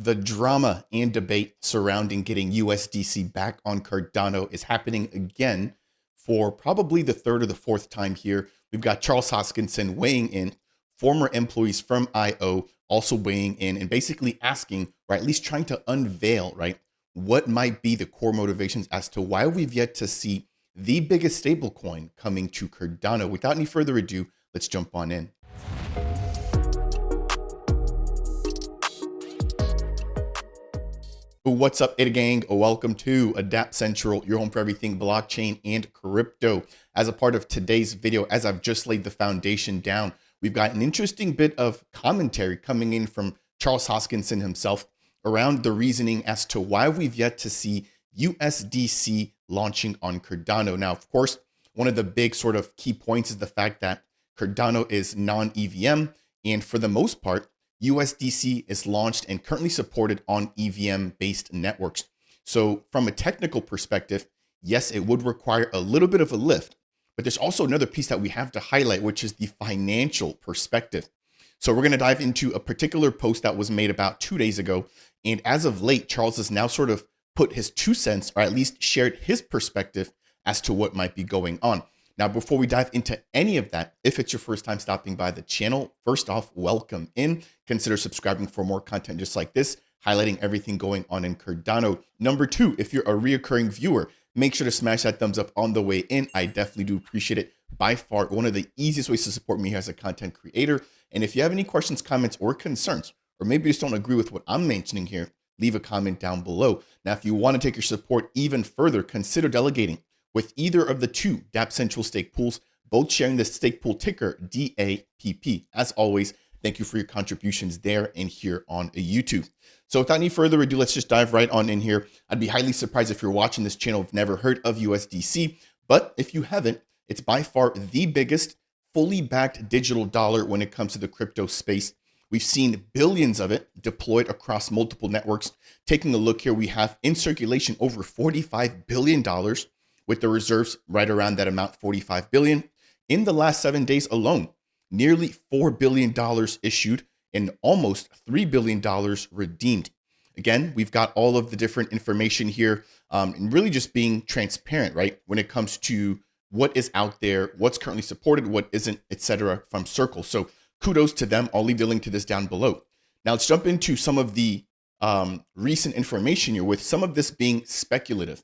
The drama and debate surrounding getting USDC back on Cardano is happening again for probably the third or the fourth time here. We've got Charles Hoskinson weighing in, former employees from IO also weighing in and basically asking, or at least trying to unveil, right, what might be the core motivations as to why we've yet to see the biggest stablecoin coming to Cardano. Without any further ado, let's jump on in. What's up, Ada Gang? Welcome to Dapp Central, your home for everything blockchain and crypto. As a part of today's video, as I've just laid the foundation down, we've got an interesting bit of commentary coming in from Charles Hoskinson himself around the reasoning as to why we've yet to see USDC launching on Cardano. Now, of course, one of the big sort of key points is the fact that Cardano is non-EVM, and for the most part, USDC is launched and currently supported on EVM-based networks. So from a technical perspective, yes, it would require a little bit of a lift, but there's also another piece that we have to highlight, which is the financial perspective. So we're going to dive into a particular post that was made about 2 days ago. And as of late, Charles has now sort of put his 2 cents, or at least shared his perspective as to what might be going on. Now, before we dive into any of that, if it's your first time stopping by the channel, first off, welcome in. Consider subscribing for more content just like this, highlighting everything going on in Cardano. Number 2, if you're a reoccurring viewer, make sure to smash that thumbs up on the way in. I definitely do appreciate it. By far, one of the easiest ways to support me as a content creator. And if you have any questions, comments, or concerns, or maybe you just don't agree with what I'm mentioning here, leave a comment down below. Now, if you want to take your support even further, consider delegating with either of the 2 Dapp Central stake pools, both sharing the stake pool ticker DAPP. As always, thank you for your contributions there and here on YouTube. So without any further ado, let's just dive right on in here. I'd be highly surprised if you're watching this channel and have never heard of USDC, but if you haven't, it's by far the biggest fully backed digital dollar when it comes to the crypto space. We've seen billions of it deployed across multiple networks. Taking a look here, we have in circulation over $45 billion, with the reserves right around that amount, 45 billion. In the last 7 days alone, nearly $4 billion issued and almost $3 billion redeemed. Again, we've got all of the different information here and really just being transparent, right? When it comes to what is out there, what's currently supported, what isn't, etc. from Circle. So kudos to them. I'll leave the link to this down below. Now let's jump into some of the recent information here, with some of this being speculative.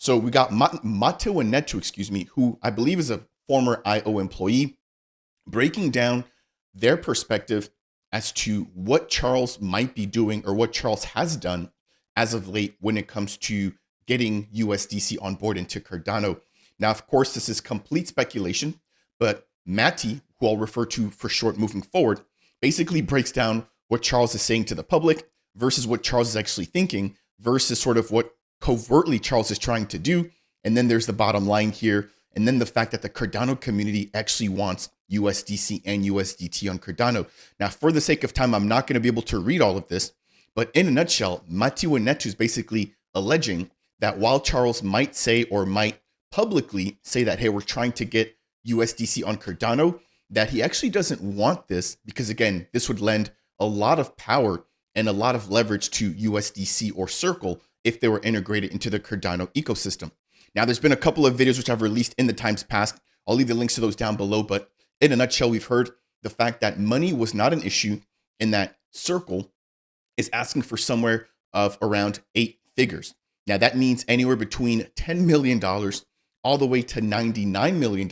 So we got Matteo Netu, who I believe is a former IO employee, breaking down their perspective as to what Charles might be doing, or what Charles has done as of late when it comes to getting USDC on board into Cardano. Now, of course, this is complete speculation, but Matty, who I'll refer to for short moving forward, basically breaks down what Charles is saying to the public versus what Charles is actually thinking versus sort of what covertly Charles is trying to do. And then there's the bottom line here. And then the fact that the Cardano community actually wants USDC and USDT on Cardano. Now, for the sake of time, I'm not going to be able to read all of this, but in a nutshell, Matteo Netu is basically alleging that while Charles might say, or might publicly say that, hey, we're trying to get USDC on Cardano, that he actually doesn't want this because, again, this would lend a lot of power and a lot of leverage to USDC or Circle if they were integrated into the Cardano ecosystem. Now, there's been a couple of videos which I've released in the times past. I'll leave the links to those down below. But in a nutshell, we've heard the fact that money was not an issue, and that Circle is asking for somewhere of around 8 figures. Now, that means anywhere between $10 million all the way to $99 million.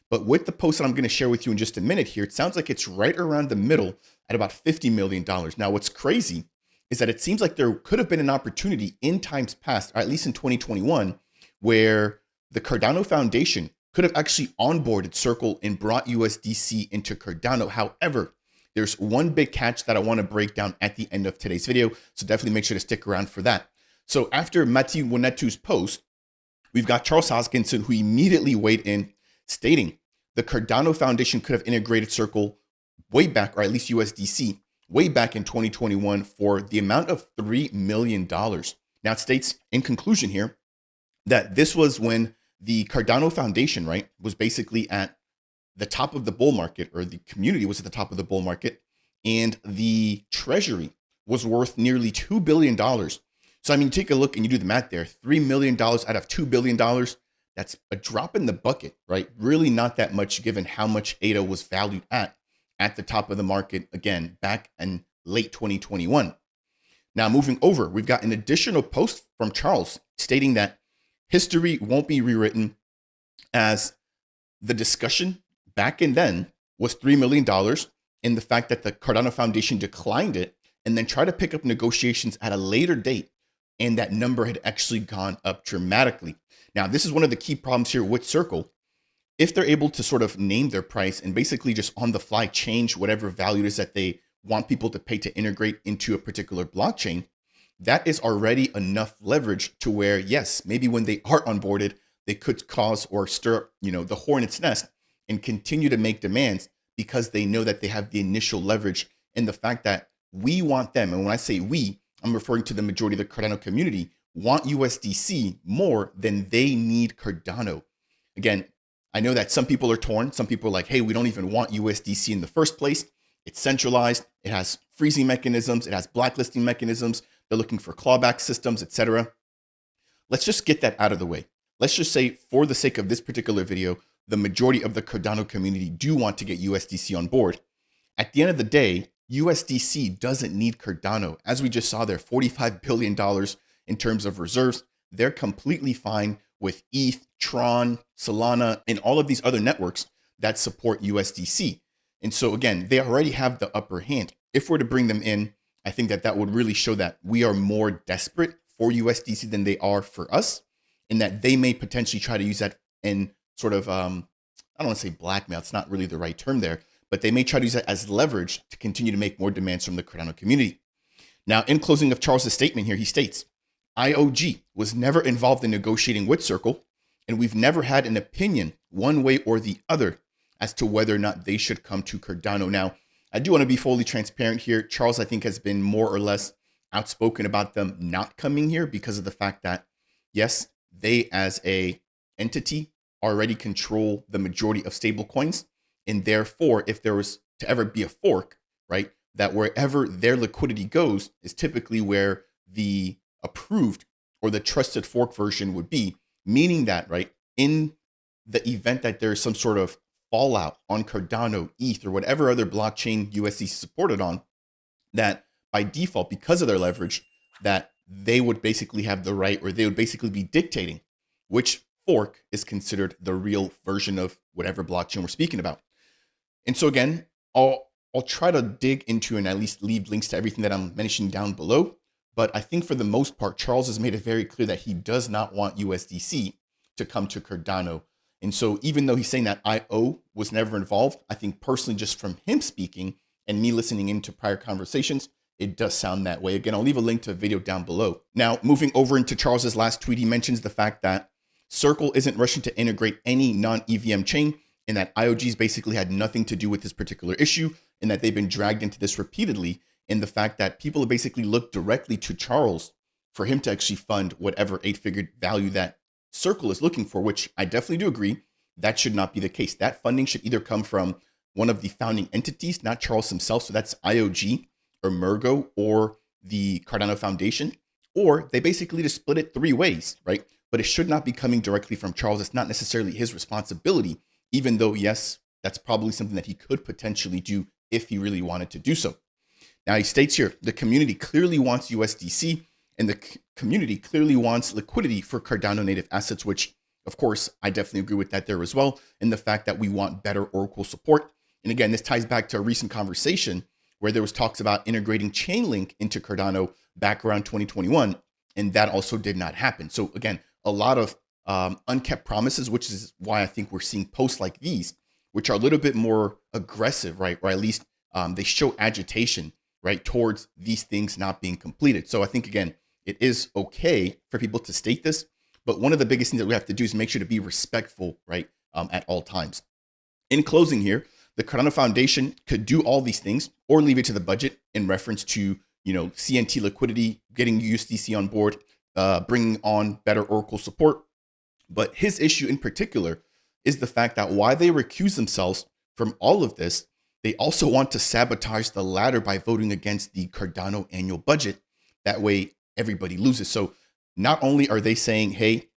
But with the post that I'm going to share with you in just a minute here, it sounds like it's right around the middle at about $50 million. Now, what's crazy is that it seems like there could have been an opportunity in times past, or at least in 2021, where the Cardano Foundation could have actually onboarded Circle and brought USDC into Cardano. However, there's one big catch that I want to break down at the end of today's video, so definitely make sure to stick around for that. So after Matteo Netu's post, we've got Charles Hoskinson, who immediately weighed in, stating the Cardano Foundation could have integrated Circle way back, or at least USDC, way back in 2021 for the amount of $3 million. Now, it states in conclusion here that this was when the Cardano Foundation, right, was basically at the top of the bull market, or the community was at the top of the bull market, and the treasury was worth nearly $2 billion. So, I mean, take a look and you do the math there. $3 million out of $2 billion. That's a drop in the bucket, right? Really not that much given how much ADA was valued at the top of the market, again, back in late 2021. Now, moving over, we've got an additional post from Charles stating that history won't be rewritten, as the discussion back in then was $3 million, and the fact that the Cardano Foundation declined it and then tried to pick up negotiations at a later date, and that number had actually gone up dramatically. Now, this is one of the key problems here with Circle. If they're able to sort of name their price and basically just on the fly change whatever value it is that they want people to pay to integrate into a particular blockchain, that is already enough leverage to where, yes, maybe when they are onboarded, they could cause or stir up, the hornet's nest and continue to make demands because they know that they have the initial leverage and the fact that we want them. And when I say we, I'm referring to the majority of the Cardano community want USDC more than they need Cardano. Again, I know that some people are torn. Some people are like, hey, we don't even want USDC in the first place. It's centralized. It has freezing mechanisms. It has blacklisting mechanisms. They're looking for clawback systems, etc. Let's just get that out of the way. Let's just say, for the sake of this particular video, the majority of the Cardano community do want to get USDC on board. At the end of the day, USDC doesn't need Cardano. As we just saw there, $45 billion in terms of reserves. They're completely fine with ETH, Tron, Solana, and all of these other networks that support USDC. And so again, they already have the upper hand. If we're to bring them in, I think that that would really show that we are more desperate for USDC than they are for us, and that they may potentially try to use that in sort of, I don't want to say blackmail, it's not really the right term there, but they may try to use that as leverage to continue to make more demands from the Cardano community. Now, in closing of Charles' statement here, he states, IOG was never involved in negotiating with Circle, and we've never had an opinion one way or the other as to whether or not they should come to Cardano. Now, I do want to be fully transparent here. Charles, I think, has been more or less outspoken about them not coming here because of the fact that, yes, they as a entity already control the majority of stablecoins. And therefore, if there was to ever be a fork, right, that wherever their liquidity goes is typically where the approved or the trusted fork version would be, meaning that, right, in the event that there's some sort of fallout on Cardano, ETH, or whatever other blockchain USDC is supported on, that by default, because of their leverage, that they would basically have the right, or they would basically be dictating which fork is considered the real version of whatever blockchain we're speaking about. And so again, I'll try to dig into and at least leave links to everything that I'm mentioning down below. But I think for the most part, Charles has made it very clear that he does not want USDC to come to Cardano. And so even though he's saying that IO was never involved, I think personally, just from him speaking and me listening into prior conversations, it does sound that way. Again, I'll leave a link to a video down below. Now, moving over into Charles's last tweet, he mentions the fact that Circle isn't rushing to integrate any non-EVM chain, and that IOG's basically had nothing to do with this particular issue, and that they've been dragged into this repeatedly. And the fact that people have basically looked directly to Charles for him to actually fund whatever 8-figure value that Circle is looking for, which I definitely do agree, that should not be the case. That funding should either come from one of the founding entities, not Charles himself. So that's IOG or Mergo or the Cardano Foundation, or they basically just split it 3 ways, right? But it should not be coming directly from Charles. It's not necessarily his responsibility, even though, yes, that's probably something that he could potentially do if he really wanted to do so. Now, he states here, the community clearly wants USDC, and the community clearly wants liquidity for Cardano native assets, which, of course, I definitely agree with that there as well. And the fact that we want better Oracle support. And again, this ties back to a recent conversation where there was talks about integrating Chainlink into Cardano back around 2021. And that also did not happen. So again, a lot of unkept promises, which is why I think we're seeing posts like these, which are a little bit more aggressive, right? Or at least they show agitation, right, towards these things not being completed. So I think, again, it is okay for people to state this, but one of the biggest things that we have to do is make sure to be respectful, right, at all times. In closing here, the Cardano Foundation could do all these things or leave it to the budget in reference to, CNT liquidity, getting USDC on board, bringing on better Oracle support. But his issue in particular is the fact that why they recuse themselves from all of this, They also want to sabotage the latter by voting against the Cardano annual budget. That way everybody loses. So not only are they saying, hey,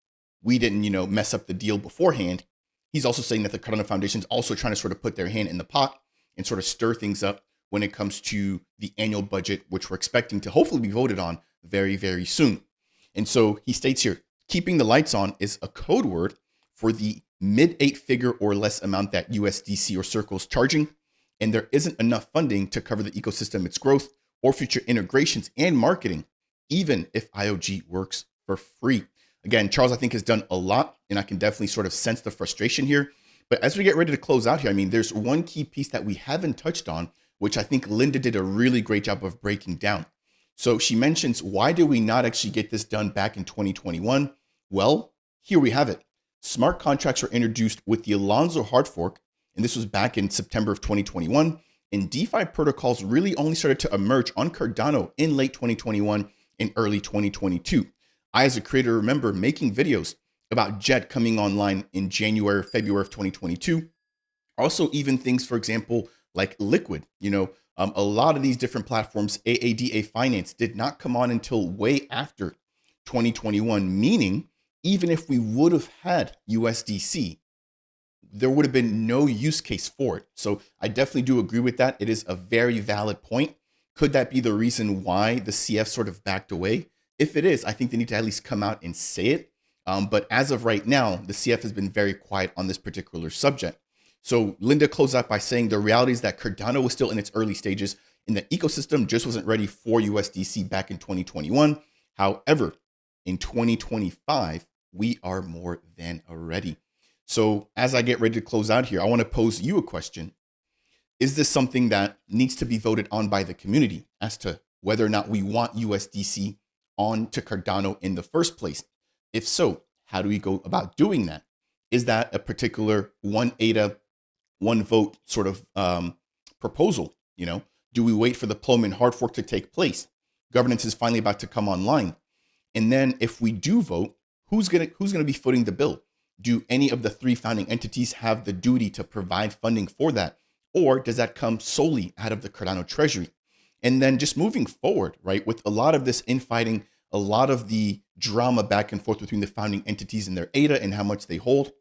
we didn't, mess up the deal beforehand, he's also saying that the Cardano Foundation is also trying to sort of put their hand in the pot and sort of stir things up when it comes to the annual budget, which we're expecting to hopefully be voted on very, very soon. And so he states here, keeping the lights on is a code word for the mid 8-figure or less amount that USDC or Circle is charging. And there isn't enough funding to cover the ecosystem, its growth, or future integrations and marketing, even if IOG works for free. Again, Charles, I think, has done a lot, and I can definitely sort of sense the frustration here. But as we get ready to close out here, I mean, there's one key piece that we haven't touched on, which I think Linda did a really great job of breaking down. So she mentions, why did we not actually get this done back in 2021? Well, here we have it. Smart contracts were introduced with the Alonzo hard fork, and this was back in September of 2021. And DeFi protocols really only started to emerge on Cardano in late 2021 and early 2022. I, as a creator, remember making videos about Jet coming online in January, February of 2022. Also, even things, for example, like Liquid, a lot of these different platforms, AADA Finance, did not come on until way after 2021, meaning even if we would have had USDC, there would have been no use case for it. So I definitely do agree with that. It is a very valid point. Could that be the reason why the CF sort of backed away? If it is, I think they need to at least come out and say it. But as of right now, the CF has been very quiet on this particular subject. So Linda closed out by saying the reality is that Cardano was still in its early stages and the ecosystem just wasn't ready for USDC back in 2021. However, in 2025, we are more than ready. So as I get ready to close out here, I want to pose you a question. Is this something that needs to be voted on by the community as to whether or not we want USDC on to Cardano in the first place? If so, how do we go about doing that? Is that a particular one ADA, one vote sort of proposal? Do we wait for the Plowman hard fork to take place? Governance is finally about to come online. And then if we do vote, who's gonna be footing the bill? Do any of the 3 founding entities have the duty to provide funding for that? Or does that come solely out of the Cardano treasury? And then just moving forward, right, with a lot of this infighting, a lot of the drama back and forth between the founding entities and their ADA and how much they hold,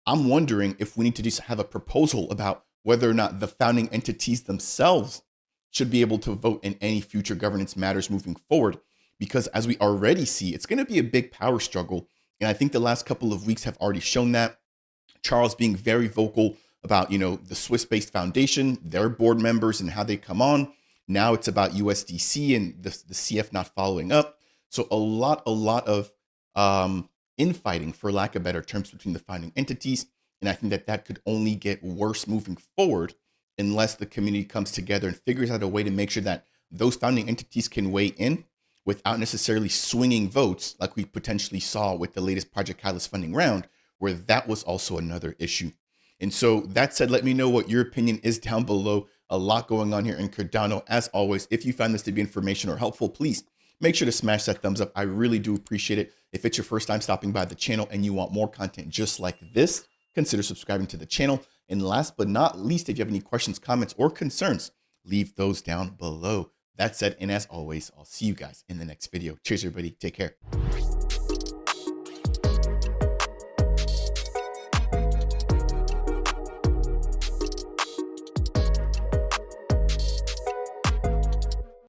I'm wondering if we need to just have a proposal about whether or not the founding entities themselves should be able to vote in any future governance matters moving forward. Because as we already see, it's going to be a big power struggle. And I think the last couple of weeks have already shown that. Charles being very vocal about, the Swiss-based foundation, their board members and how they come on. Now it's about USDC and the CF not following up. So a lot of infighting, for lack of better terms, between the founding entities. And I think that could only get worse moving forward unless the community comes together and figures out a way to make sure that those founding entities can weigh in without necessarily swinging votes like we potentially saw with the latest Project Catalyst funding round, where that was also another issue. And so that said, let me know what your opinion is down below. A lot going on here in Cardano. As always, if you found this to be informational or helpful, please make sure to smash that thumbs up. I really do appreciate it. If it's your first time stopping by the channel and you want more content just like this, consider subscribing to the channel. And last but not least, if you have any questions, comments, or concerns, leave those down below. That said, and as always, I'll see you guys in the next video. Cheers, everybody. Take care.